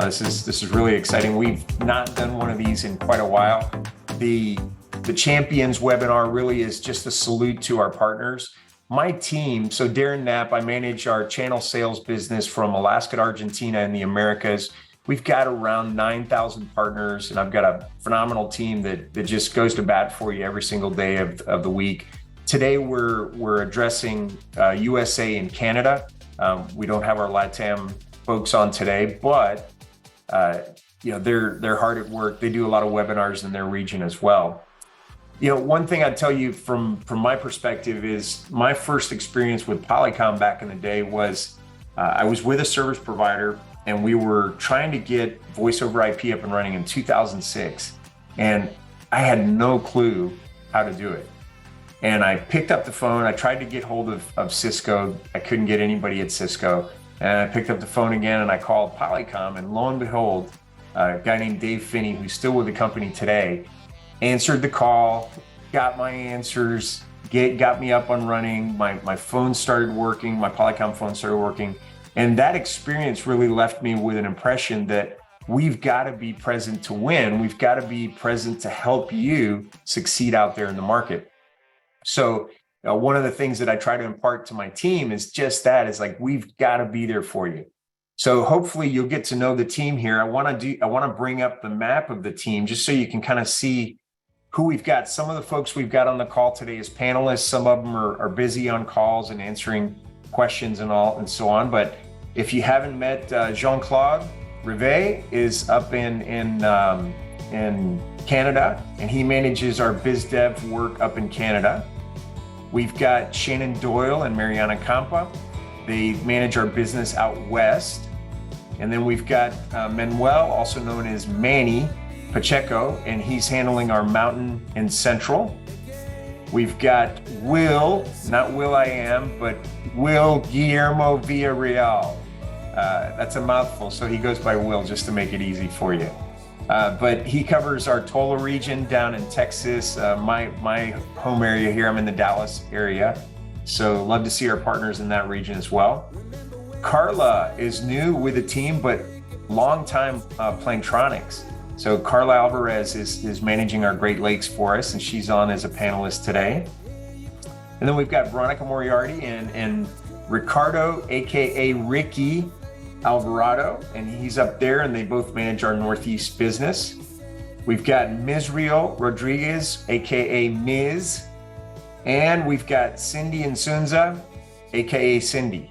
This is really exciting. We've not done one of these in quite a while. The Champions webinar really is just a salute to our partners. My team, so Darren Knapp, I manage our channel sales business from Alaska to Argentina and the Americas. We've got around 9,000 partners, and I've got a phenomenal team that just goes to bat for you every single day of the week. Today, we're addressing USA and Canada. We don't have our LATAM folks on today, but they're hard at work. They do a lot of webinars in their region as well. One thing I'd tell you from my perspective is my first experience with Polycom back in the day was I was with a service provider and we were trying to get voice over IP up and running in 2006. And I had no clue how to do it. And I picked up the phone. I tried to get hold of Cisco. I couldn't get anybody at Cisco. And I picked up the phone again and I called Polycom, and lo and behold, a guy named Dave Finney, who's still with the company today, answered the call, got my answers, got me up and running. My phone started working, my Polycom phone started working. And that experience really left me with an impression that we've got to be present to win. We've got to be present to help you succeed out there in the market. So one of the things that I try to impart to my team is just that, is like, we've got to be there for you. So hopefully you'll get to know the team here. I want to bring up the map of the team just so you can kind of see who we've got. Some of the folks we've got on the call today as panelists, some of them are busy on calls and answering questions and so on. But if you haven't met Jean-Claude Rivet is up in Canada, and he manages our biz dev work up in Canada. We've got Shannon Doyle and Mariana Campa. They manage our business out west. And then we've got Manuel, also known as Manny Pacheco, and he's handling our mountain and central. We've got Will, not Will I Am, but Will Guillermo Villarreal. That's a mouthful, so he goes by Will just to make it easy for you. But he covers our Tola region down in Texas, my home area here. I'm in the Dallas area, so love to see our partners in that region as well. Carla is new with the team, but long time Plantronics. So Carla Alvarez is managing our Great Lakes for us, and she's on as a panelist today. And then we've got Veronica Moriarty and Ricardo, aka Ricky Alvarado, and he's up there, and they both manage our Northeast business. We've got Mizriel Rodriguez, aka Miz, and we've got Cindy Insunza, aka Cindy.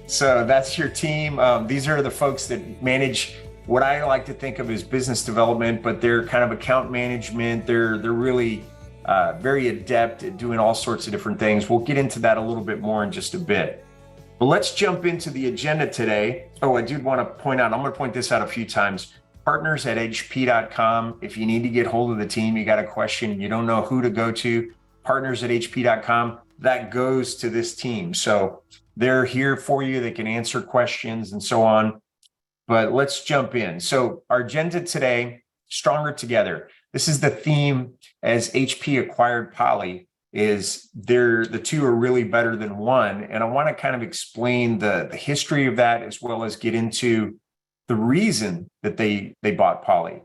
So that's your team. These are the folks that manage what I like to think of as business development, but they're kind of account management. They're really very adept at doing all sorts of different things. We'll get into that a little bit more in just a bit. But let's jump into the agenda today. Oh, I do want to point out, I'm going to point this out a few times. Partners@hp.com. If you need to get hold of the team, you got a question, you don't know who to go to, partners@hp.com. That goes to this team. So they're here for you. They can answer questions and so on. But let's jump in. So our agenda today, Stronger Together. This is the theme as HP acquired Poly, is the two are really better than one. And I want to kind of explain the history of that, as well as get into the reason that they bought Poly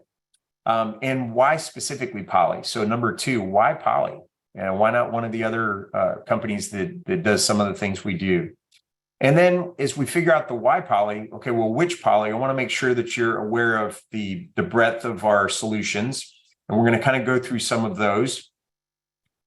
and why specifically Poly. So number two, why Poly? And why not one of the other companies that does some of the things we do? And then as we figure out the why Poly, okay, well, which Poly? I want to make sure that you're aware of the breadth of our solutions. And we're going to kind of go through some of those.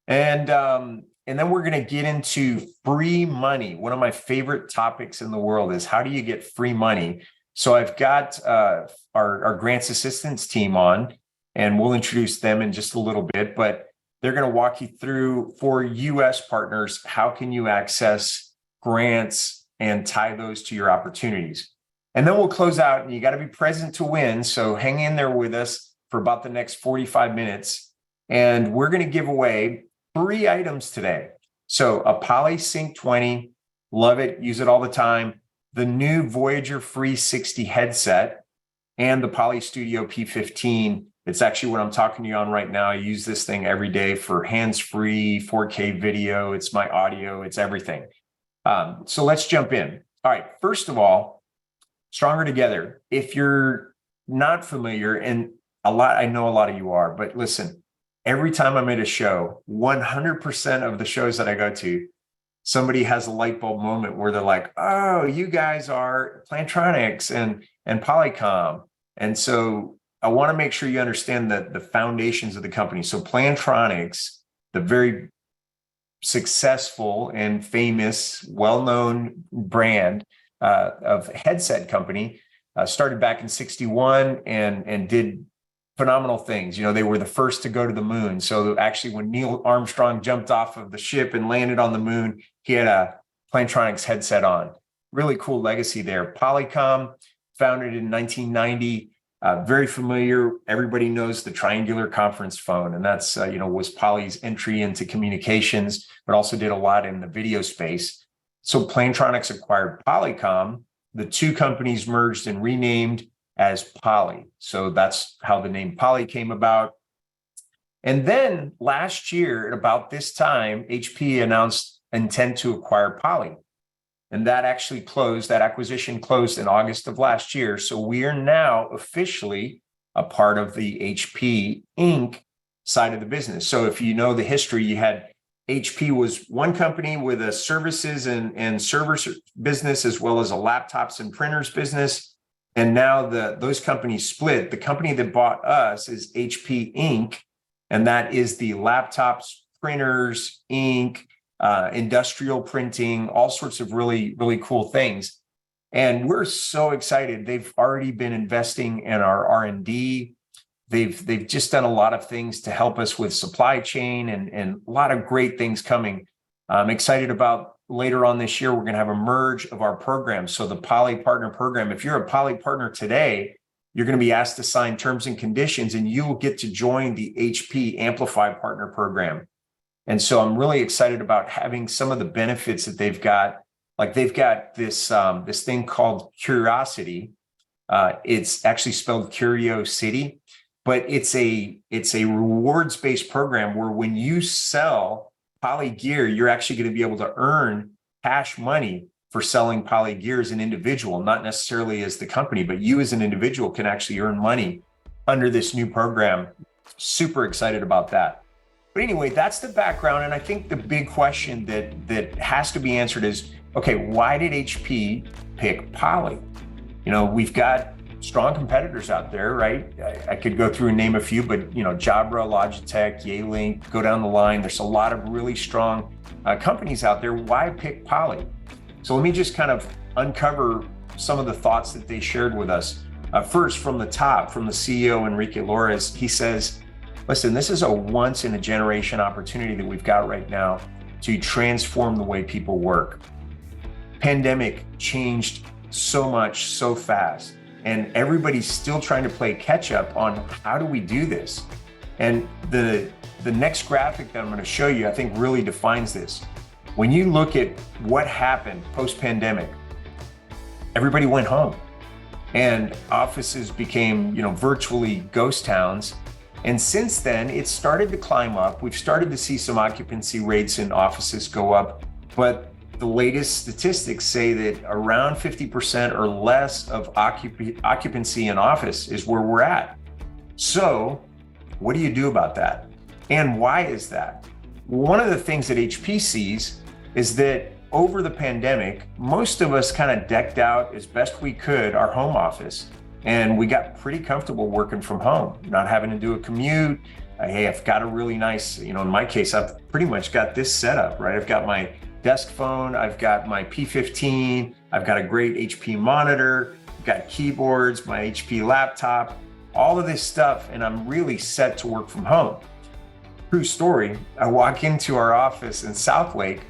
And then we're going to get into free money. One of my favorite topics in the world is, how do you get free money? So I've got our grants assistance team on, and we'll introduce them in just a little bit, but they're going to walk you through, for US partners, how can you access grants and tie those to your opportunities. And then we'll close out, and you got to be present to win. So hang in there with us for about the next 45 minutes. And we're going to give away 3 items today. So a Poly Sync 20, love it, use it all the time. The new Voyager Free 60 headset, and the Poly Studio P15. It's actually what I'm talking to you on right now. I use this thing every day for hands-free 4K video. It's my audio, it's everything. So let's jump in. All right, first of all, Stronger together. If you're not familiar, and I know a lot of you are, but listen, every time I'm at a show, 100% of the shows that I go to, somebody has a light bulb moment where they're like, oh, you guys are Plantronics and Polycom. And so I want to make sure you understand the foundations of the company. So Plantronics, the very successful and famous, well-known brand of headset company, started back in 61 and did phenomenal things. They were the first to go to the moon. So actually, when Neil Armstrong jumped off of the ship and landed on the moon, he had a Plantronics headset on. Really cool legacy there. Polycom, founded in 1990, very familiar. Everybody knows the triangular conference phone, and that's was Poly's entry into communications, but also did a lot in the video space. So Plantronics acquired Polycom. The two companies merged and renamed as Poly. So that's how the name Poly came about. And then last year, at about this time, HP announced intent to acquire Poly. And that actually closed, that acquisition closed in August of last year. So we are now officially a part of the HP Inc. side of the business. So if you know the history, you had HP was one company with a services and servers business, as well as a laptops and printers business. And now those companies split. The company that bought us is HP Inc., and that is the laptops, printers, ink, industrial printing, all sorts of really, really cool things. And we're so excited. They've already been investing in our R&D. They've just done a lot of things to help us with supply chain and a lot of great things coming. I'm excited about later on this year, we're going to have a merge of our programs. So the Poly Partner Program, if you're a Poly Partner today, you're going to be asked to sign terms and conditions, and you will get to join the HP Amplify Partner Program. And so I'm really excited about having some of the benefits that they've got. Like they've got this thing called Curiosity. It's actually spelled Curiosity, but it's a rewards-based program where when you sell Poly gear, you're actually going to be able to earn cash money for selling Poly gear as an individual, not necessarily as the company, but you as an individual can actually earn money under this new program. Super excited about that. But anyway, that's the background. And I think the big question that has to be answered is, okay, why did HP pick Poly? We've got strong competitors out there, right? I could go through and name a few, but Jabra, Logitech, Yealink, go down the line. There's a lot of really strong companies out there. Why pick Poly? So let me just kind of uncover some of the thoughts that they shared with us. First, from the top, from the CEO, Enrique Lores, he says, listen, this is a once in a generation opportunity that we've got right now to transform the way people work. Pandemic changed so much, so fast. And everybody's still trying to play catch up on how do we do this? And the next graphic that I'm going to show you, I think really defines this. When you look at what happened post-pandemic, everybody went home and offices became, virtually ghost towns. And since then, it started to climb up. We've started to see some occupancy rates in offices go up, but the latest statistics say that around 50% or less of occupancy in office is where we're at. So what do you do about that? And why is that? One of the things that HP sees is that over the pandemic, most of us kind of decked out as best we could our home office. And we got pretty comfortable working from home, not having to do a commute. Hey, I've got a really nice, in my case, I've pretty much got this set up, right? I've got my desk phone, I've got my P15, I've got a great HP monitor, I've got keyboards, my HP laptop, all of this stuff, and I'm really set to work from home. True story, I walk into our office in Southlake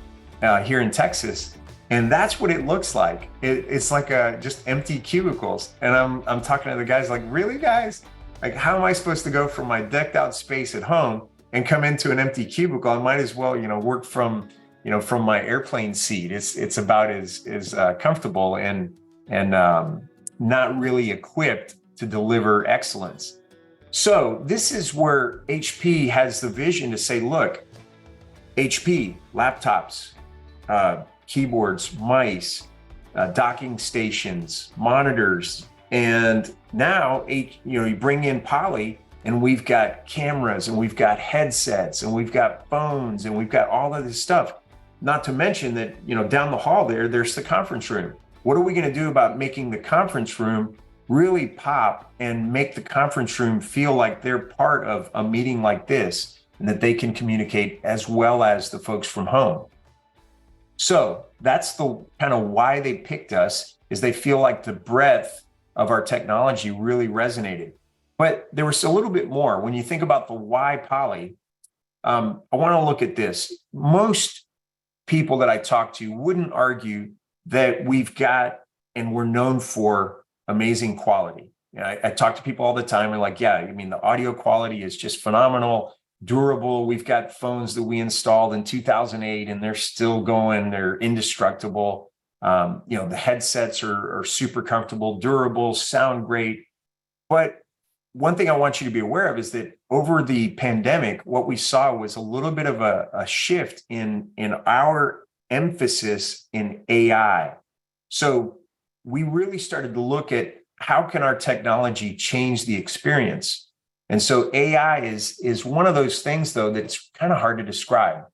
here in Texas, and that's what it looks like. It's like just empty cubicles. And I'm talking to the guys like, really guys? Like, how am I supposed to go from my decked out space at home and come into an empty cubicle? I might as well, work from my airplane seat. It's about as comfortable and not really equipped to deliver excellence. So this is where HP has the vision to say, look, HP, laptops, keyboards, mice, docking stations, monitors, and now you bring in Poly, and we've got cameras, and we've got headsets, and we've got phones, and we've got all of this stuff. Not to mention that down the hall there's the conference room. What are we going to do about making the conference room really pop and make the conference room feel like they're part of a meeting like this, and that they can communicate as well as the folks from home? So that's the kind of why they picked us, is they feel like the breadth of our technology really resonated. But there was a little bit more. When you think about the why Poly, I want to look at this. Most people that I talk to wouldn't argue that we've got and we're known for amazing quality. I talk to people all the time and like, yeah, I mean, the audio quality is just phenomenal, durable. We've got phones that we installed in 2008 and they're still going, they're indestructible. The headsets are super comfortable, durable, sound great. But one thing I want you to be aware of is that over the pandemic, what we saw was a little bit of a shift in our emphasis in AI. So we really started to look at how can our technology change the experience. And so AI is one of those things, though, that's kind of hard to describe.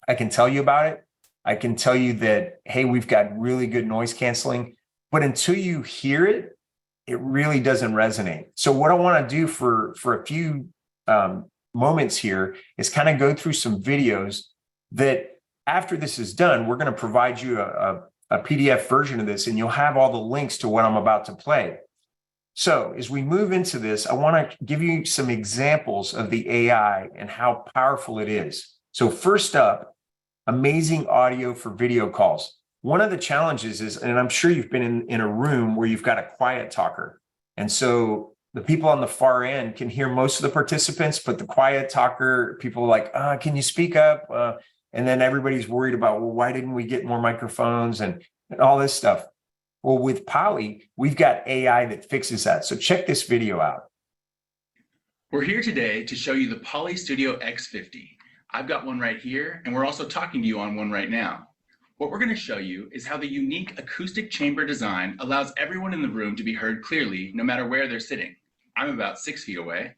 I can tell you about it. I can tell you that, hey, we've got really good noise canceling, but until you hear it, it really doesn't resonate. So what I want to do for a few moments here is kind of go through some videos that after this is done, we're going to provide you a PDF version of this, and you'll have all the links to what I'm about to play. So as we move into this, I want to give you some examples of the AI and how powerful it is. So first up, amazing audio for video calls. One of the challenges is, and I'm sure you've been in a room where you've got a quiet talker. And so the people on the far end can hear most of the participants, but the quiet talker, people are like, can you speak up? And then everybody's worried about, well, why didn't we get more microphones and all this stuff? Well, with Poly, we've got AI that fixes that. So check this video out. We're here today to show you the Poly Studio X50. I've got one right here, and we're also talking to you on one right now. What we're going to show you is how the unique acoustic chamber design allows everyone in the room to be heard clearly, no matter where they're sitting. I'm about 6 feet away.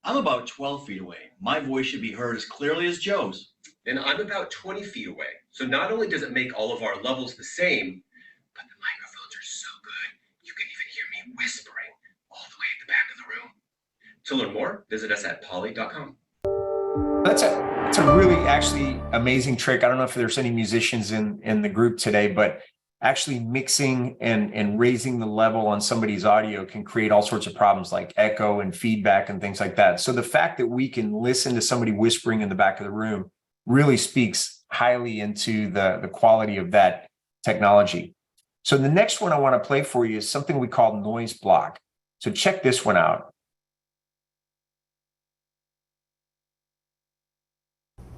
I'm about 12 feet away. My voice should be heard as clearly as Joe's. And I'm about 20 feet away. So not only does it make all of our levels the same, but the microphones are so good, you can even hear me whispering all the way at the back of the room. To learn more, visit us at poly.com. That's a really actually amazing trick. I don't know if there's any musicians in the group today, but actually mixing and raising the level on somebody's audio can create all sorts of problems like echo and feedback and things like that. So the fact that we can listen to somebody whispering in the back of the room really speaks highly into the quality of that technology. So the next one I want to play for you is something we call noise block. So check this one out.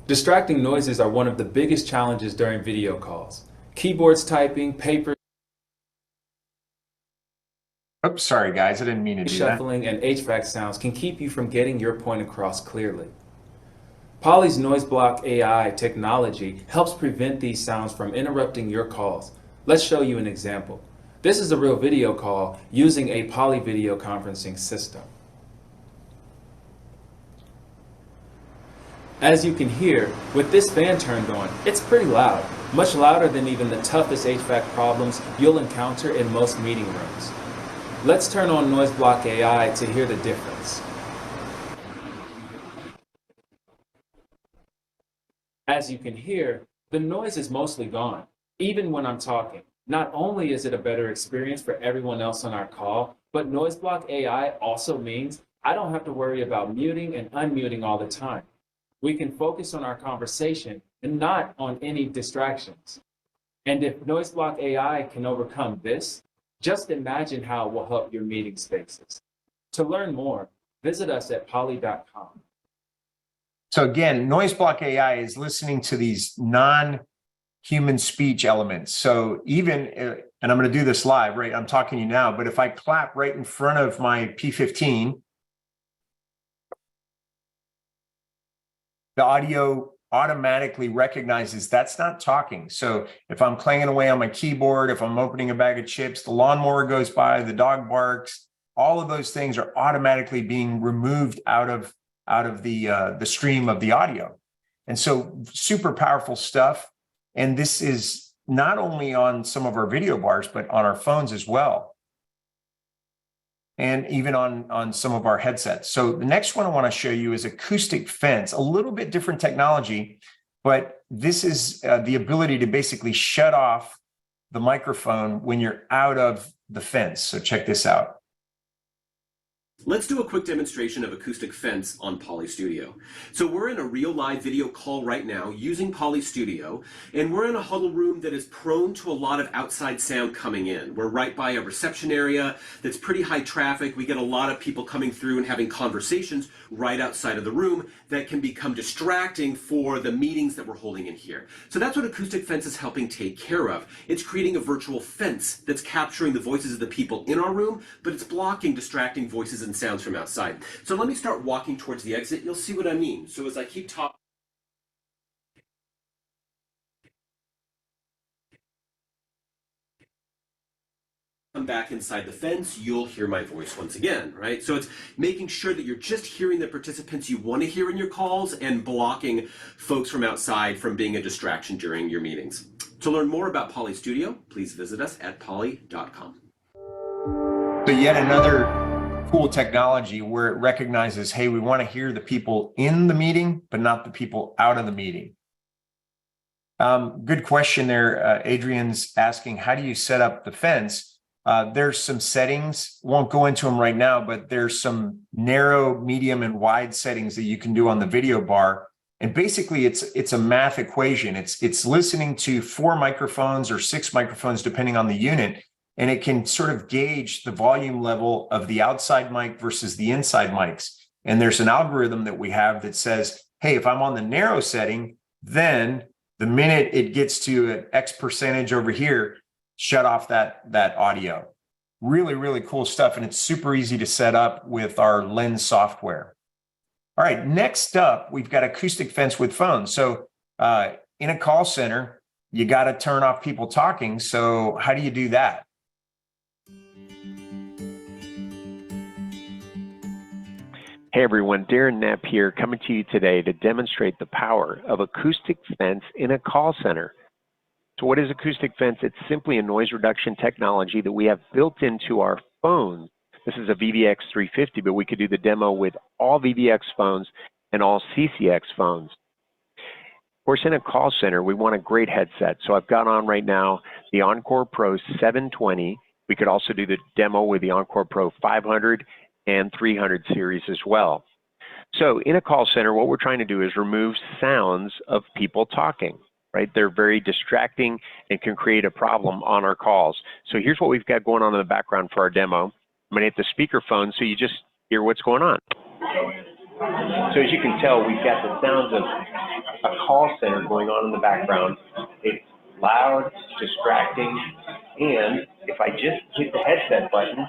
Distracting noises are one of the biggest challenges during video calls. Keyboards typing, paper Oops, sorry guys, I didn't mean to do that. shuffling, and HVAC sounds can keep you from getting your point across clearly. Poly's Noise Block AI technology helps prevent these sounds from interrupting your calls. Let's show you an example. This is a real video call using a Poly video conferencing system. As you can hear, with this fan turned on, it's pretty loud, much louder than even the toughest HVAC problems you'll encounter in most meeting rooms. Let's turn on Noise Block AI to hear the difference. As you can hear, the noise is mostly gone, even when I'm talking. Not only is it a better experience for everyone else on our call, but Noise Block AI also means I don't have to worry about muting and unmuting all the time. We can focus on our conversation and not on any distractions. And if Noise Block AI can overcome this, just imagine how it will help your meeting spaces. To learn more, visit us at poly.com. So again, Noise Block AI is listening to these non-human speech elements. So even, and I'm going to do this live, right? I'm talking to you now, but if I clap right in front of my P15, the audio automatically recognizes that's not talking. So if I'm clanging away on my keyboard, if I'm opening a bag of chips, the lawnmower goes by, the dog barks, all of those things are automatically being removed out of the stream of the audio. And so super powerful stuff. And this is not only on some of our video bars, but on our phones as well. And even on some of our headsets. So the next one I want to show you is acoustic fence, a little bit different technology, but this is the ability to basically shut off the microphone when you're out of the fence. So check this out. Let's do a quick demonstration of acoustic fence on Poly Studio. So we're in a real live video call right now using Poly Studio, and we're in a huddle room that is prone to a lot of outside sound coming in. We're right by a reception area that's pretty high traffic. We get a lot of people coming through and having conversations right outside of the room that can become distracting for the meetings that we're holding in here. So that's what acoustic fence is helping take care of. It's creating a virtual fence that's capturing the voices of the people in our room, but it's blocking distracting voices and sounds from outside. So let me start walking towards the exit. You'll see what I mean. So as I keep talking, come back inside the fence, you'll hear my voice once again, right? So it's making sure that you're just hearing the participants you want to hear in your calls and blocking folks from outside from being a distraction during your meetings. To learn more about Poly Studio, please visit us at poly.com. So yet another cool technology where it recognizes, hey, we want to hear the people in the meeting, but not the people out of the meeting. Good question there. Adrian's asking, how do you set up the fence? There's some settings, won't go into them right now, but there's some narrow, medium, and wide settings that you can do on the video bar. And basically it's a math equation. It's listening to 4 microphones or 6 microphones, depending on the unit. And it can sort of gauge the volume level of the outside mic versus the inside mics. And there's an algorithm that we have that says, hey, if I'm on the narrow setting, then the minute it gets to an X percentage over here, shut off that audio. Really, really cool stuff. And it's super easy to set up with our Lens software. All right, next up, we've got acoustic fence with phones. So in a call center, you got to turn off people talking. So how do you do that? Hey everyone, Darren Knapp here, coming to you today to demonstrate the power of acoustic fence in a call center. So what is acoustic fence? It's simply a noise reduction technology that we have built into our phones. This is a VVX 350, but we could do the demo with all VVX phones and all CCX phones. Of course, in a call center, we want a great headset. So I've got on right now the Encore Pro 720. We could also do the demo with the Encore Pro 500 and 300 series as well. So in a call center, what we're trying to do is remove sounds of people talking, right? They're very distracting and can create a problem on our calls. So here's what we've got going on in the background for our demo. I'm gonna hit the speakerphone so you just hear what's going on. So as you can tell, we've got the sounds of a call center going on in the background. It's loud, it's distracting, and if I just hit the headset button,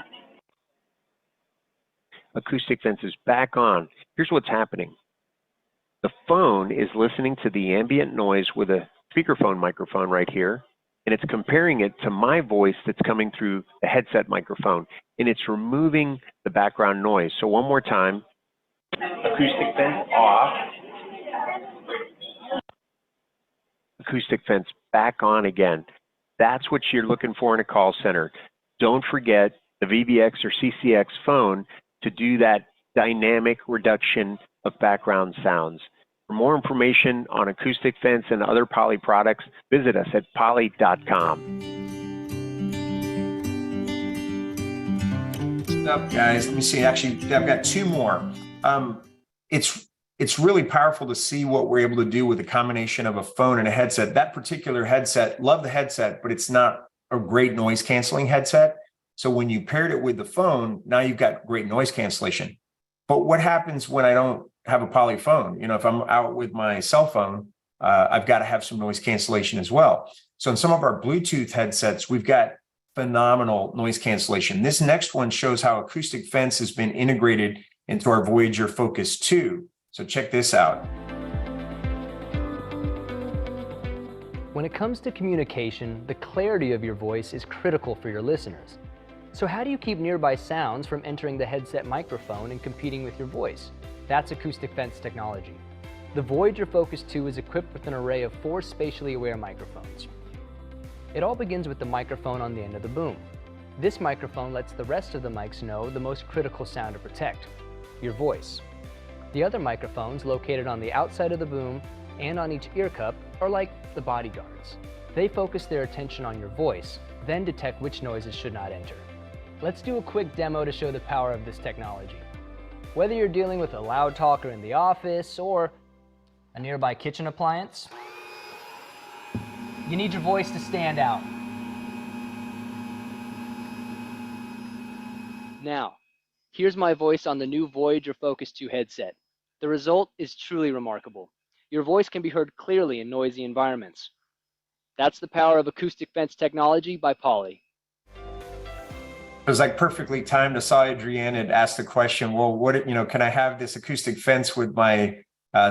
acoustic fence is back on. Here's what's happening. The phone is listening to the ambient noise with a speakerphone microphone right here, and it's comparing it to my voice that's coming through the headset microphone, and it's removing the background noise. So one more time, acoustic fence off, acoustic fence back on again. That's what you're looking for in a call center. Don't forget the VVX or CCX phone to do that dynamic reduction of background sounds. For more information on acoustic fence and other Poly products, visit us at poly.com. Up, guys, let me see. Actually, I've got 2 more. It's really powerful to see what we're able to do with a combination of a phone and a headset. That particular headset, love the headset, but it's not a great noise canceling headset. So when you paired it with the phone, now you've got great noise cancellation. But what happens when I don't have a Poly phone? You know, if I'm out with my cell phone, I've got to have some noise cancellation as well. So in some of our Bluetooth headsets, we've got phenomenal noise cancellation. This next one shows how acoustic fence has been integrated into our Voyager Focus 2. So check this out. When it comes to communication, the clarity of your voice is critical for your listeners. So how do you keep nearby sounds from entering the headset microphone and competing with your voice? That's acoustic fence technology. The Voyager Focus 2 is equipped with an array of 4 spatially aware microphones. It all begins with the microphone on the end of the boom. This microphone lets the rest of the mics know the most critical sound to protect, your voice. The other microphones, located on the outside of the boom and on each ear cup, are like the bodyguards. They focus their attention on your voice, then detect which noises should not enter. Let's do a quick demo to show the power of this technology. Whether you're dealing with a loud talker in the office or a nearby kitchen appliance, you need your voice to stand out. Now, here's my voice on the new Voyager Focus 2 headset. The result is truly remarkable. Your voice can be heard clearly in noisy environments. That's the power of acoustic fence technology by Poly. It was like perfectly timed. I saw Adrienne had asked the question, well, can I have this acoustic fence with my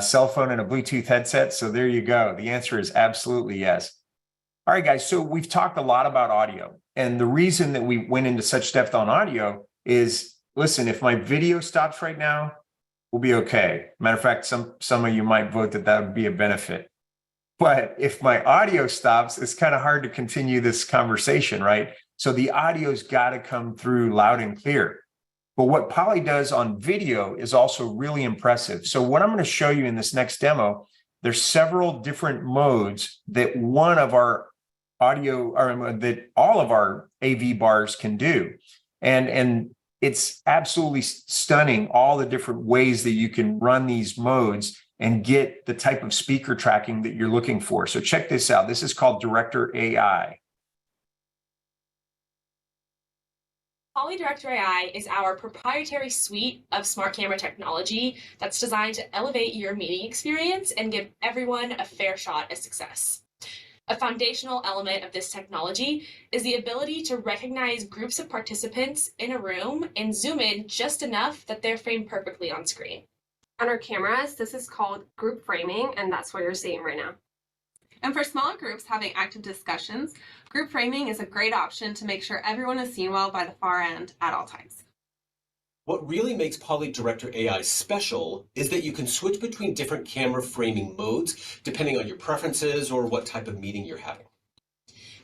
cell phone and a Bluetooth headset? So there you go. The answer is absolutely yes. All right, guys. So we've talked a lot about audio. And the reason that we went into such depth on audio is, listen, if my video stops right now, we'll be okay. Matter of fact, some of you might vote that would be a benefit. But if my audio stops, it's kind of hard to continue this conversation, right? So the audio's got to come through loud and clear. But what Poly does on video is also really impressive. So what I'm going to show you in this next demo, there's several different modes that one of our audio, or that all of our AV bars can do. And it's absolutely stunning, all the different ways that you can run these modes and get the type of speaker tracking that you're looking for. So check this out. This is called Director AI. Poly Director AI is our proprietary suite of smart camera technology that's designed to elevate your meeting experience and give everyone a fair shot at success. A foundational element of this technology is the ability to recognize groups of participants in a room and zoom in just enough that they're framed perfectly on screen. On our cameras, this is called group framing, and that's what you're seeing right now. And for smaller groups having active discussions, group framing is a great option to make sure everyone is seen well by the far end at all times. What really makes Poly Director AI special is that you can switch between different camera framing modes depending on your preferences or what type of meeting you're having.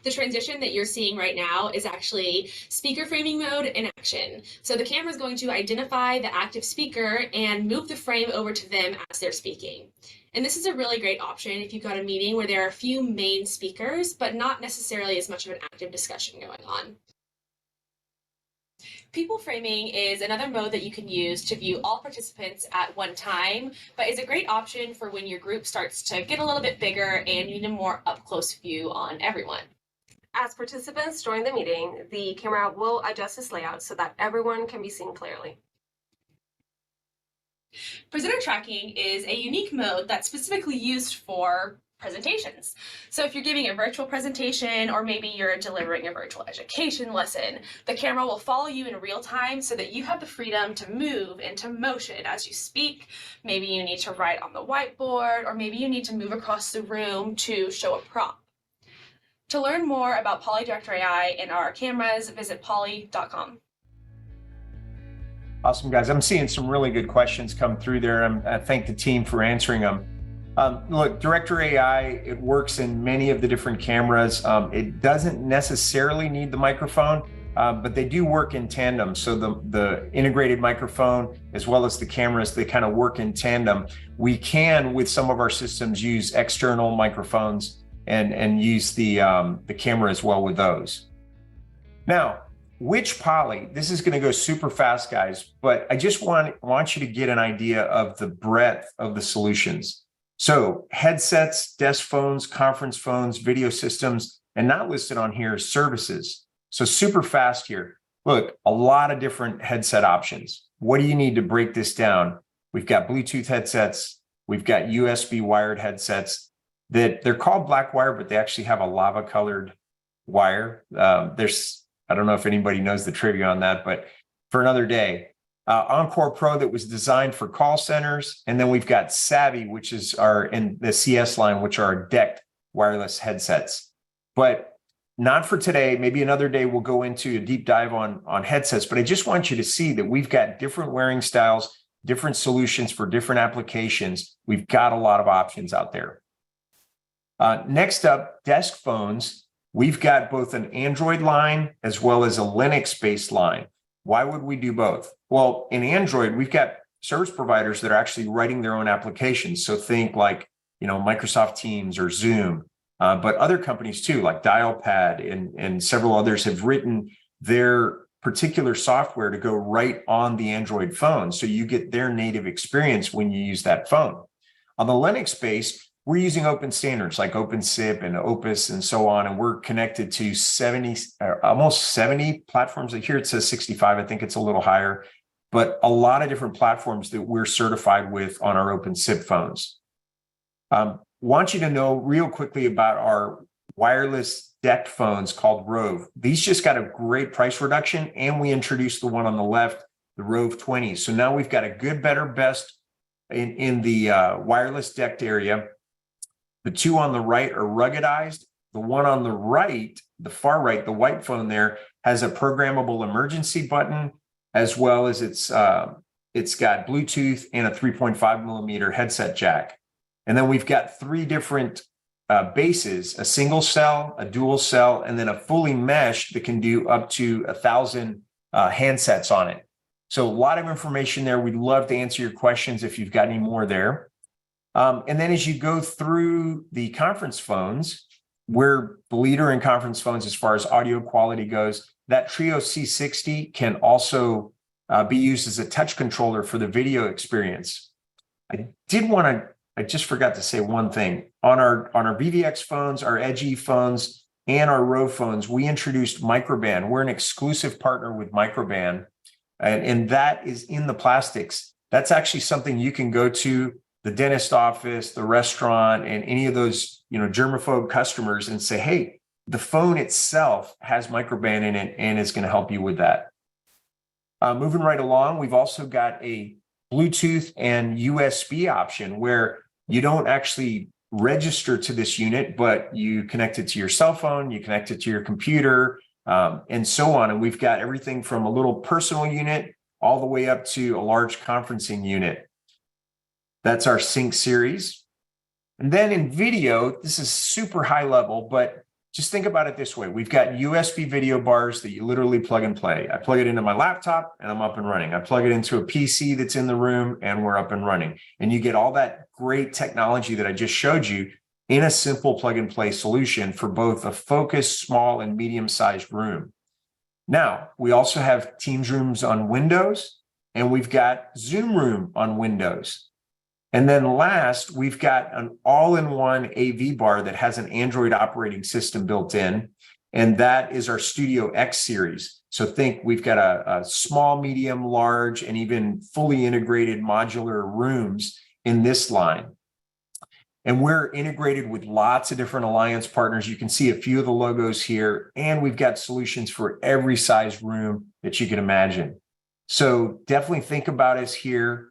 The transition that you're seeing right now is actually speaker framing mode in action. So the camera is going to identify the active speaker and move the frame over to them as they're speaking. And this is a really great option if you've got a meeting where there are a few main speakers, but not necessarily as much of an active discussion going on. People framing is another mode that you can use to view all participants at one time, but is a great option for when your group starts to get a little bit bigger and you need a more up-close view on everyone. As participants join the meeting, the camera will adjust its layout so that everyone can be seen clearly. Presenter tracking is a unique mode that's specifically used for presentations. So if you're giving a virtual presentation or maybe you're delivering a virtual education lesson, the camera will follow you in real time so that you have the freedom to move into motion as you speak. Maybe you need to write on the whiteboard, or maybe you need to move across the room to show a prompt. To learn more about Poly Director AI and our cameras, visit poly.com. Awesome, guys. I'm seeing some really good questions come through there. I thank the team for answering them. Look, Director AI, it works in many of the different cameras. It doesn't necessarily need the microphone, but they do work in tandem. So the integrated microphone, as well as the cameras, they kind of work in tandem. We can, with some of our systems, use external microphones and use the camera as well with those. Now, which Poly? This is going to go super fast, guys, but I just want you to get an idea of the breadth of the solutions. So headsets, desk phones, conference phones, video systems, and not listed on here, services. So super fast here. Look, a lot of different headset options. What do you need to break this down? We've got Bluetooth headsets. We've got USB wired headsets that they're called black wire, but they actually have a lava colored wire. I don't know if anybody knows the trivia on that, but for another day. Encore Pro that was designed for call centers. And then we've got Savvy, which is in the CS line, which are decked wireless headsets. But not for today. Maybe another day we'll go into a deep dive on headsets, but I just want you to see that we've got different wearing styles, different solutions for different applications. We've got a lot of options out there. Next up, desk phones. We've got both an Android line as well as a Linux-based line. Why would we do both? Well, in Android, we've got service providers that are actually writing their own applications. So think like, Microsoft Teams or Zoom, but other companies too, like Dialpad and several others have written their particular software to go right on the Android phone. So you get their native experience when you use that phone. On the Linux space, we're using open standards like OpenSIP and Opus and so on, and we're connected to almost 70 platforms. Here it says 65. I think it's a little higher, but a lot of different platforms that we're certified with on our OpenSIP phones. Want you to know real quickly about our wireless deck phones called Rove. These just got a great price reduction, and we introduced the one on the left, the Rove 20. So now we've got a good, better, best in the wireless decked area. The two on the right are ruggedized. The one on the right, the far right, the white phone there, has a programmable emergency button, as well as it's got Bluetooth and a 3.5 millimeter headset jack. And then we've got three different bases: a single cell, a dual cell, and then a fully meshed that can do up to 1,000 handsets on it. So a lot of information there. We'd love to answer your questions if you've got any more there. And then as you go through the conference phones, we're the leader in conference phones as far as audio quality goes. That Trio C60 can also be used as a touch controller for the video experience. I just forgot to say one thing. On our VVX phones, our Edge phones, and our Rove phones, we introduced microband. We're an exclusive partner with microband, and that is in the plastics. That's actually something you can go to the dentist office, the restaurant, and any of those, germaphobe customers and say, hey, the phone itself has microband in it and is going to help you with that. Moving right along, we've also got a Bluetooth and USB option where you don't actually register to this unit, but you connect it to your cell phone, you connect it to your computer, and so on. And we've got everything from a little personal unit all the way up to a large conferencing unit. That's our Sync series. And then in video, this is super high level, but just think about it this way. We've got USB video bars that you literally plug and play. I plug it into my laptop and I'm up and running. I plug it into a PC that's in the room and we're up and running. And you get all that great technology that I just showed you in a simple plug and play solution for both a focused, small and medium-sized room. Now, we also have Teams rooms on Windows, and we've got Zoom room on Windows. And then last, we've got an all-in-one AV bar that has an Android operating system built in, and that is our Studio X series. So think we've got a small, medium, large, and even fully integrated modular rooms in this line. And we're integrated with lots of different alliance partners. You can see a few of the logos here, and we've got solutions for every size room that you can imagine. So definitely think about us here.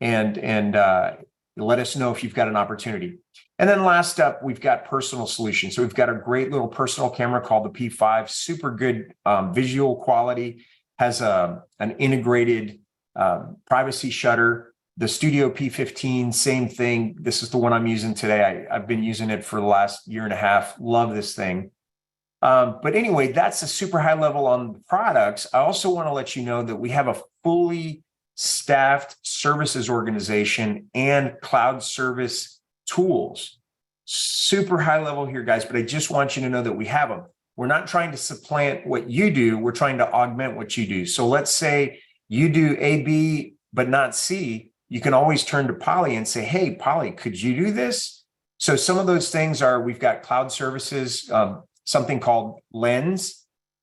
And let us know if you've got an opportunity. And then last up, we've got personal solutions. So we've got a great little personal camera called the P5, super good visual quality, has an integrated privacy shutter. The Studio P15, same thing. This is the one I'm using today. I've been using it for the last year and a half. Love this thing. But anyway, that's a super high level on the products. I also want to let you know that we have a fully staffed services organization and cloud service tools. Super high level here, guys, but I just want you to know that we have them. We're not trying to supplant what you do. We're trying to augment what you do. So let's say you do A, B, but not C. You can always turn to Polly and say, hey, Polly, could you do this? So some of those things are, we've got cloud services, something called Lens.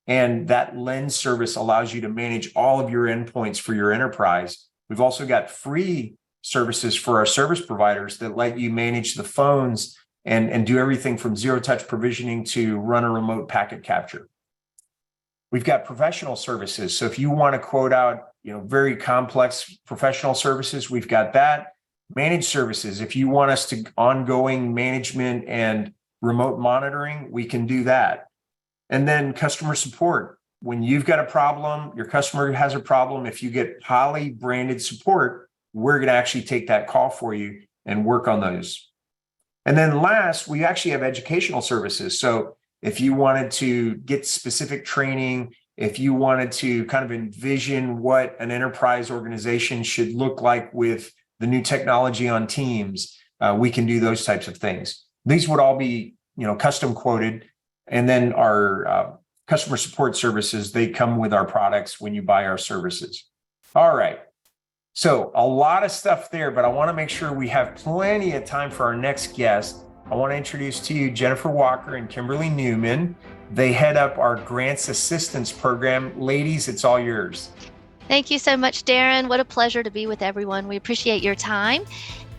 And that Lens service allows you to manage all of your endpoints for your enterprise. We've also got free services for our service providers that let you manage the phones and do everything from zero-touch provisioning to run a remote packet capture. We've got professional services. So if you want to quote out, very complex professional services, we've got that. Managed services. If you want us to ongoing management and remote monitoring, we can do that. And then customer support. When you've got a problem, your customer has a problem, if you get Poly branded support, we're going to actually take that call for you and work on those. And then last, we actually have educational services. So if you wanted to get specific training, if you wanted to kind of envision what an enterprise organization should look like with the new technology on Teams, we can do those types of things. These would all be, custom quoted. And then our customer support services, they come with our products when you buy our services. All right. So a lot of stuff there, but I want to make sure we have plenty of time for our next guest. I want to introduce to you Jennifer Walker and Kimberly Newman. They head up our grants assistance program. Ladies, it's all yours. Thank you so much, Darren. What a pleasure to be with everyone. We appreciate your time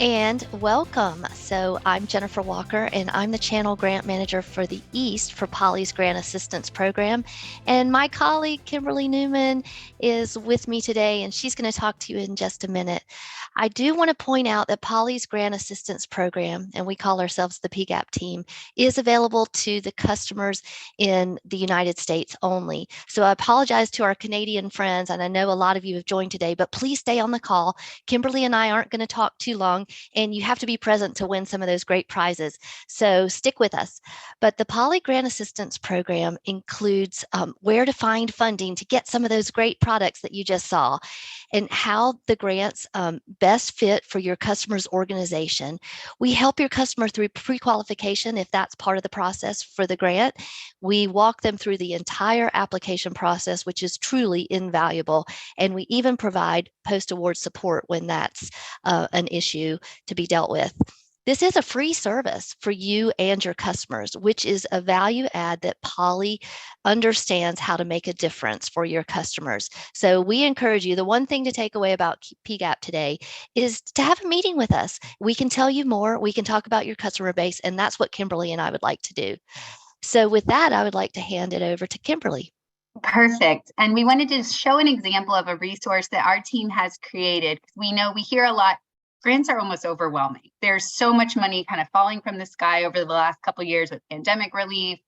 and welcome. So I'm Jennifer Walker, and I'm the Channel Grant Manager for the East for Poly's Grant Assistance Program. And my colleague, Kimberly Newman, is with me today, and she's going to talk to you in just a minute. I do want to point out that Poly's Grant Assistance Program, and we call ourselves the PGAP team, is available to the customers in the United States only. So I apologize to our Canadian friends, and I know a lot of you have joined today, but please stay on the call. Kimberly and I aren't going to talk too long, and you have to be present to win some of those great prizes. So stick with us. But the Poly Grant Assistance Program includes where to find funding to get some of those great products that you just saw, and how the grants best fit for your customer's organization. We help your customer through pre-qualification if that's part of the process for the grant. We walk them through the entire application process, which is truly invaluable. And we even provide post-award support when that's an issue to be dealt with. This is a free service for you and your customers, which is a value add that Poly understands how to make a difference for your customers. So we encourage you, the one thing to take away about PGAP today is to have a meeting with us. We can tell you more, we can talk about your customer base, and that's what Kimberly and I would like to do. So with that, I would like to hand it over to Kimberly. Perfect. And we wanted to show an example of a resource that our team has created. We know we hear a lot, grants are almost overwhelming. There's so much money kind of falling from the sky over the last couple of years with pandemic relief,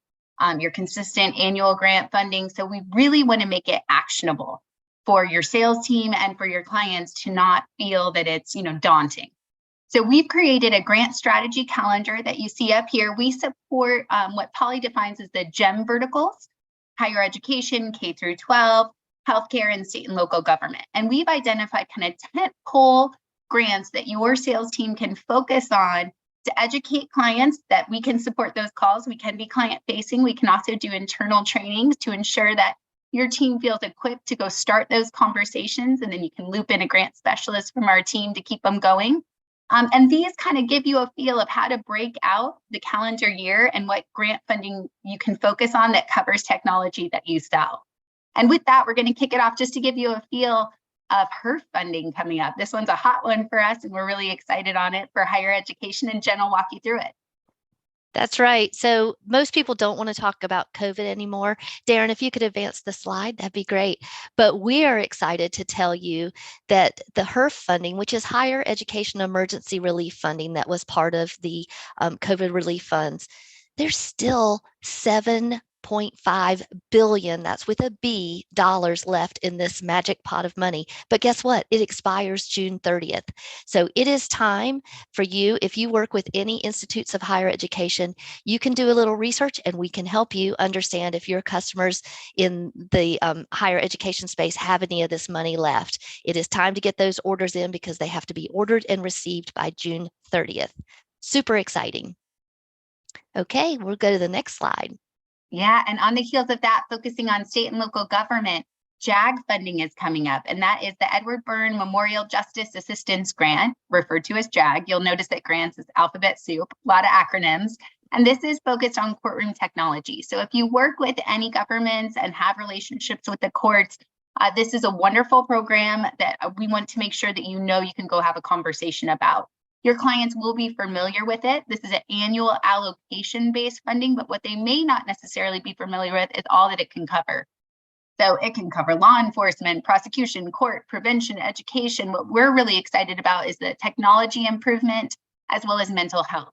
your consistent annual grant funding. So we really want to make it actionable for your sales team and for your clients to not feel that it's, daunting. So we've created a grant strategy calendar that you see up here. We support what Poly defines as the GEM verticals: higher education, K through 12, healthcare, and state and local government. And we've identified kind of tentpole grants that your sales team can focus on to educate clients, that we can support those calls. We can be client facing. We can also do internal trainings to ensure that your team feels equipped to go start those conversations. And then you can loop in a grant specialist from our team to keep them going. And these kind of give you a feel of how to break out the calendar year and what grant funding you can focus on that covers technology that you sell. And with that, we're going to kick it off just to give you a feel of HERF funding coming up. This one's a hot one for us, and we're really excited on it for higher education, and Jen will walk you through it. That's right. So most people don't want to talk about COVID anymore. Darren, if you could advance the slide, that'd be great. But we are excited to tell you that the HERF funding, which is Higher Education Emergency Relief Funding that was part of the COVID relief funds, there's still $7.5 billion, that's with a B, dollars left in this magic pot of money. But guess what? It expires June 30th. So it is time for you, if you work with any institutes of higher education, you can do a little research and we can help you understand if your customers in the higher education space have any of this money left. It is time to get those orders in because they have to be ordered and received by June 30th. Super exciting. Okay, we'll go to the next slide. Yeah, and on the heels of that, focusing on state and local government, JAG funding is coming up, and that is the Edward Byrne Memorial Justice Assistance Grant, referred to as JAG. You'll notice that grants is alphabet soup, a lot of acronyms, and this is focused on courtroom technology. So if you work with any governments and have relationships with the courts, this is a wonderful program that we want to make sure that you can go have a conversation about. Your clients will be familiar with it. This is an annual allocation-based funding, but what they may not necessarily be familiar with is all that it can cover. So it can cover law enforcement, prosecution, court, prevention, education. What we're really excited about is the technology improvement as well as mental health.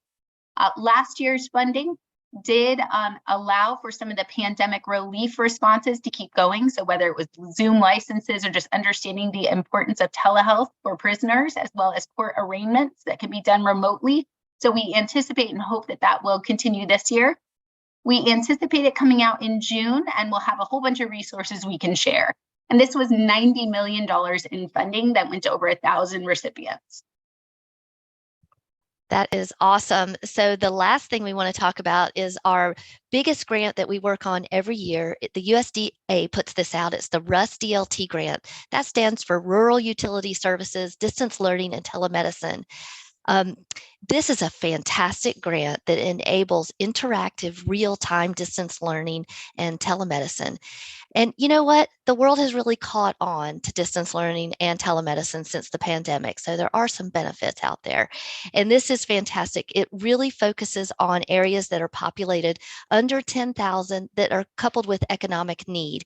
Last year's funding did allow for some of the pandemic relief responses to keep going. So whether it was Zoom licenses or just understanding the importance of telehealth for prisoners, as well as court arraignments that can be done remotely. So we anticipate and hope that that will continue this year. We anticipate it coming out in June, and we'll have a whole bunch of resources we can share. And this was $90 million in funding that went to over 1,000 recipients. That is awesome. So the last thing we want to talk about is our biggest grant that we work on every year. The USDA puts this out. It's the RUS DLT grant. That stands for Rural Utility Services, Distance Learning, and Telemedicine. This is a fantastic grant that enables interactive real-time distance learning and telemedicine. And you know what? The world has really caught on to distance learning and telemedicine since the pandemic. So there are some benefits out there. And this is fantastic. It really focuses on areas that are populated under 10,000 that are coupled with economic need.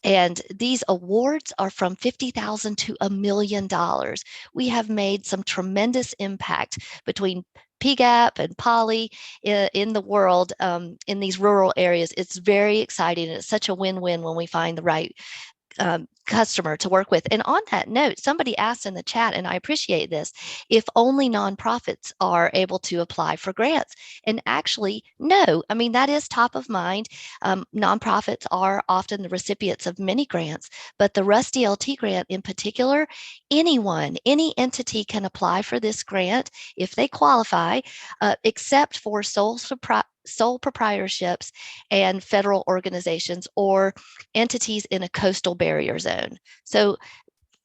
And these awards are from $50,000 to $1 million. We have made some tremendous impact between PGAP and Poly in the world in these rural areas. It's very exciting, and it's such a win-win when we find the right customer to work with. And on that note, somebody asked in the chat, and I appreciate this, if only nonprofits are able to apply for grants. And actually, no, I mean, that is top of mind. Nonprofits are often the recipients of many grants, but the RUS DLT grant in particular, anyone, any entity can apply for this grant if they qualify, except for sole proprietorships and federal organizations or entities in a coastal barrier zone. So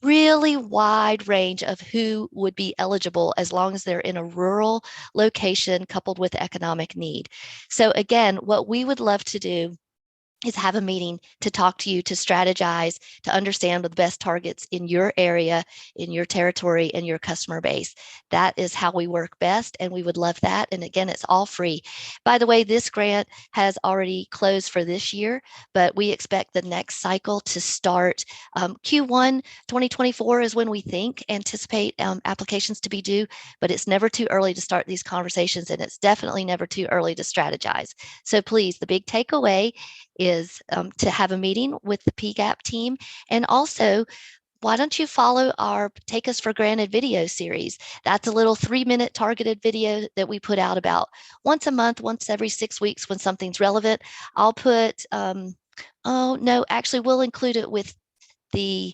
really wide range of who would be eligible as long as they're in a rural location coupled with economic need. So again, what we would love to do is have a meeting to talk to you, to strategize, to understand the best targets in your area, in your territory, and your customer base. That is how we work best, and we would love that. And again, it's all free. By the way, this grant has already closed for this year, but we expect the next cycle to start Q1 2024 is when we anticipate applications to be due, but it's never too early to start these conversations, and it's definitely never too early to strategize. So please, the big takeaway is to have a meeting with the PGAP team. And also, why don't you follow our Take Us for Granted video series? That's a little 3-minute targeted video that we put out about once a month, once every 6 weeks when something's relevant. I'll put, we'll include it with the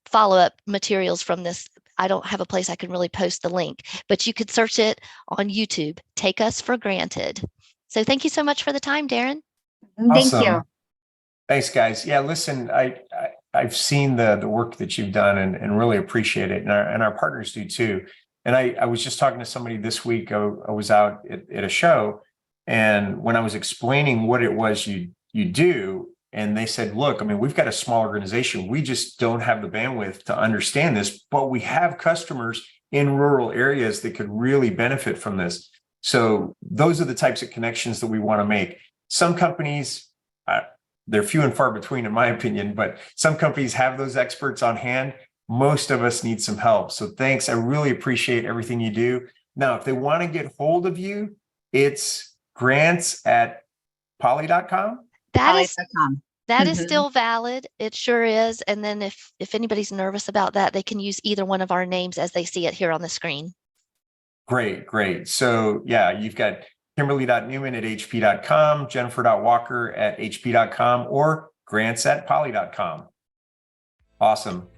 follow-up materials from this. I don't have a place I can really post the link, but you could search it on YouTube, Take Us for Granted. So thank you so much for the time, Darren. Thank you. Thanks, guys. Yeah, listen, I've seen the work that you've done and really appreciate it. And our partners do too. And I was just talking to somebody this week. I was out at a show, and when I was explaining what it was you do, and they said, look, I mean, we've got a small organization. We just don't have the bandwidth to understand this, but we have customers in rural areas that could really benefit from this. So those are the types of connections that we want to make. Some companies, they're few and far between, in my opinion, but some companies have those experts on hand. Most of us need some help. So thanks. I really appreciate everything you do. Now, if they want to get hold of you, it's grants@poly.com. That is still valid. It sure is. And then if anybody's nervous about that, they can use either one of our names as they see it here on the screen. Great. So yeah, you've got Kimberly.Newman@hp.com, Jennifer.Walker@hp.com, or grants@poly.com. Awesome.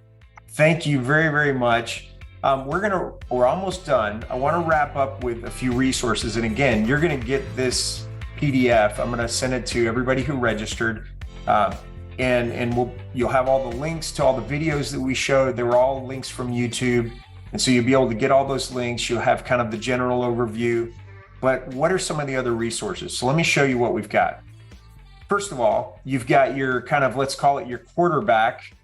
Thank you very, very much. We're almost done. I want to wrap up with a few resources. And again, you're going to get this PDF. I'm going to send it to everybody who registered. You'll have all the links to all the videos that we showed. They were all links from YouTube. And so you'll be able to get all those links. You'll have kind of the general overview. But what are some of the other resources? So let me show you what we've got. First of all, you've got your kind of, let's call it your quarterback,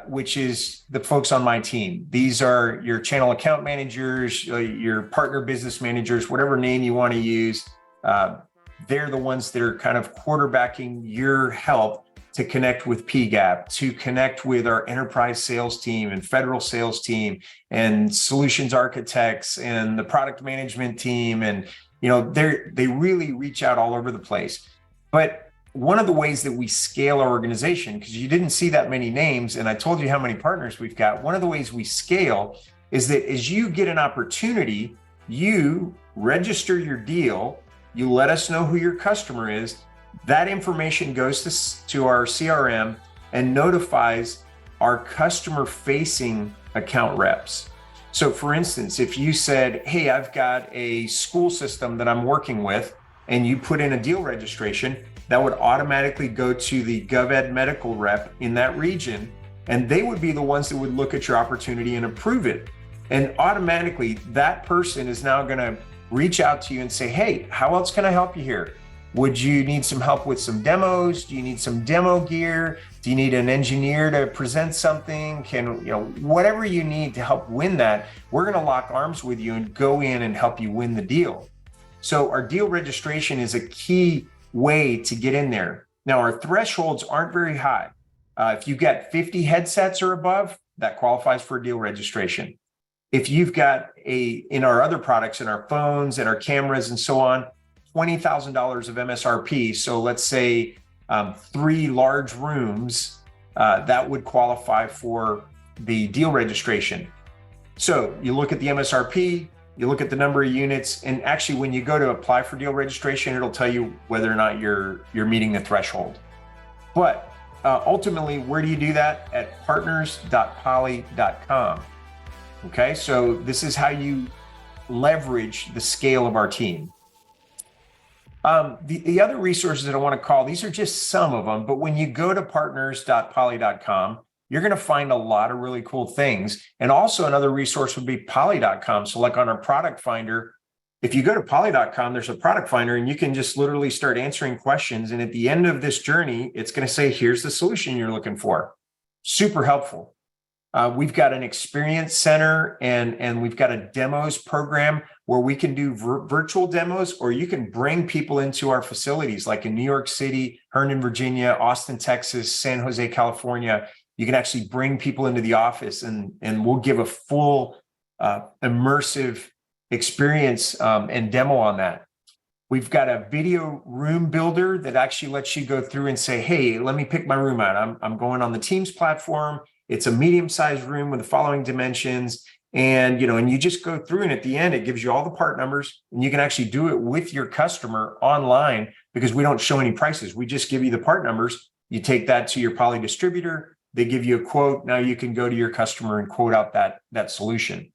which is the folks on my team. These are your channel account managers, your partner business managers, whatever name you want to use. They're the ones that are kind of quarterbacking your help to connect with PGAP, to connect with our enterprise sales team and federal sales team and solutions architects and the product management team and They really reach out all over the place. But one of the ways that we scale our organization, because you didn't see that many names, and I told you how many partners we've got, one of the ways we scale is that as you get an opportunity, you register your deal, you let us know who your customer is, that information goes to our CRM and notifies our customer-facing account reps. So for instance, if you said, hey, I've got a school system that I'm working with, and you put in a deal registration, that would automatically go to the GovEd medical rep in that region, and they would be the ones that would look at your opportunity and approve it. And automatically, that person is now gonna reach out to you and say, hey, how else can I help you here? Would you need some help with some demos? Do you need some demo gear? Do you need an engineer to present something? Whatever you need to help win that, we're gonna lock arms with you and go in and help you win the deal. So our deal registration is a key way to get in there. Now, our thresholds aren't very high. If you've got 50 headsets or above, that qualifies for a deal registration. If you've got in our other products, in our phones and our cameras and so on, $20,000 of MSRP. So let's say 3 large rooms, that would qualify for the deal registration. So you look at the MSRP, you look at the number of units, and actually when you go to apply for deal registration, it'll tell you whether or not you're meeting the threshold. But ultimately, where do you do that? At partners.poly.com. Okay, so this is how you leverage the scale of our team. The other resources that I want to call, these are just some of them, but when you go to partners.poly.com, you're going to find a lot of really cool things. And also another resource would be poly.com. So like on our product finder, if you go to poly.com, there's a product finder and you can just literally start answering questions. And at the end of this journey, it's going to say, here's the solution you're looking for. Super helpful. We've got an experience center and we've got a demos program where we can do virtual demos, or you can bring people into our facilities like in New York City, Herndon, Virginia, Austin, Texas, San Jose, California. You can actually bring people into the office and we'll give a full immersive experience and demo on that. We've got a video room builder that actually lets you go through and say, hey, let me pick my room out. I'm going on the Teams platform. It's a medium-sized room with the following dimensions. And you just go through, and at the end, it gives you all the part numbers, and you can actually do it with your customer online because we don't show any prices. We just give you the part numbers. You take that to your Poly distributor. They give you a quote. Now you can go to your customer and quote out that solution.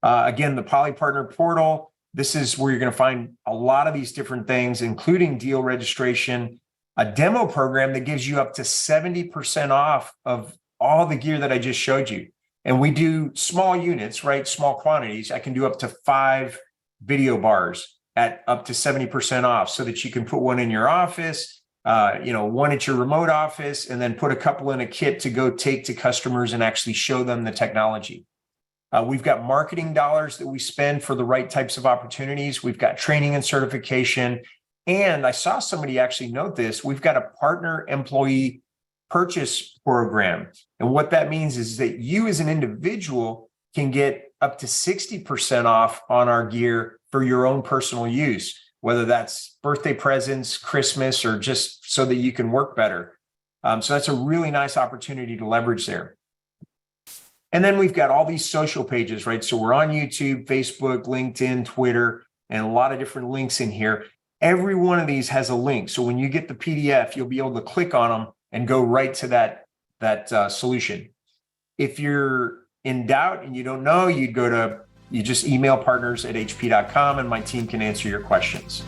Again, the Poly Partner Portal. This is where you're going to find a lot of these different things, including deal registration, a demo program that gives you up to 70% off of all the gear that I just showed you. And we do small units, right? Small quantities. I can do up to 5 video bars at up to 70% off so that you can put one in your office, one at your remote office, and then put a couple in a kit to go take to customers and actually show them the technology. We've got marketing dollars that we spend for the right types of opportunities. We've got training and certification. And I saw somebody actually note this. We've got a partner employee purchase program. And what that means is that you as an individual can get up to 60% off on our gear for your own personal use, whether that's birthday presents, Christmas, or just so that you can work better. So that's a really nice opportunity to leverage there. And then we've got all these social pages, right? So we're on YouTube, Facebook, LinkedIn, Twitter, and a lot of different links in here. Every one of these has a link. So when you get the PDF, you'll be able to click on them and go right to that solution. If you're in doubt and you don't know, you just email partners@hp.com and my team can answer your questions.